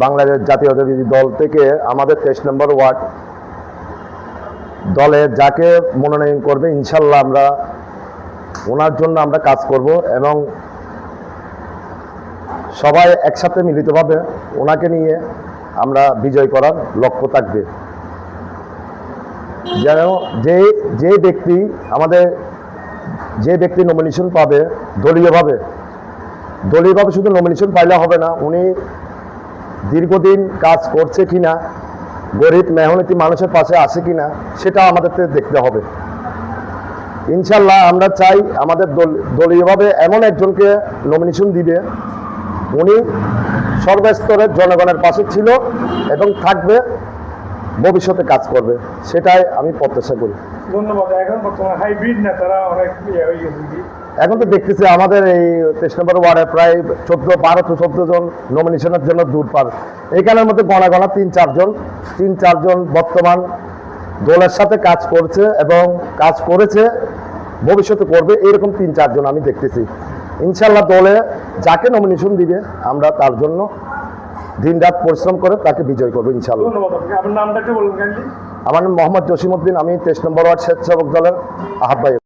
বাংলাদেশ জাতীয়তাবাদী দল থেকে আমাদের 23 নম্বর ওয়ার্ড দলে যাকে মনোনয়ন করবে ইনশাল্লাহ আমরা ওনার জন্য আমরা কাজ করব এবং সবাই একসাথে মিলিতভাবে ওনাকে নিয়ে আমরা বিজয় করার লক্ষ্য থাকবে। যেন যে ব্যক্তি নমিনেশন পাবে দলীয়ভাবে শুধু নমিনেশন পাইলে হবে না, উনি দীর্ঘদিন কাজ করছে কিনা, গরিব মেহনতি মানুষের পাশে আছে কিনা সেটা আমাদেরকে দেখতে হবে। ইনশাল্লাহ আমরা চাই আমাদের দলীয়ভাবে এমন একজনকে নমিনেশন দিবে উনি সর্বস্তরের জনগণের পাশে ছিল এবং থাকবে, ভবিষ্যতে কাজ করবে, সেটাই আমি প্রত্যাশা করি। ধন্যবাদ। এখন বর্তমানে হাইব্রিড নেতারা অনেক হয়ে গেছে। এখন তো দেখতেছি আমাদের এই 23 নম্বর ওয়ার্ডে প্রায় 12-14 জন নমিনেশনের জন্য দূর পার। এখানের মধ্যে গণা 3-4 জন বর্তমান দলের সাথে কাজ করছে এবং কাজ করেছে, ভবিষ্যতে করবে, এরকম 3-4 জন আমি দেখতেছি। ইনশাল্লাহ দলে যাকে নমিনেশন দিবে আমরা তার জন্য দিনরাত পরিশ্রম করে তাকে বিজয় করবো ইনশাল্লাহ। আপনার নামটা একটু বলুন। আমার নাম মোহাম্মদ জসিম উদ্দিন, আমি 23 নম্বর ওয়ার্ড স্বেচ্ছাসেবক দলের আহ্বায়ক।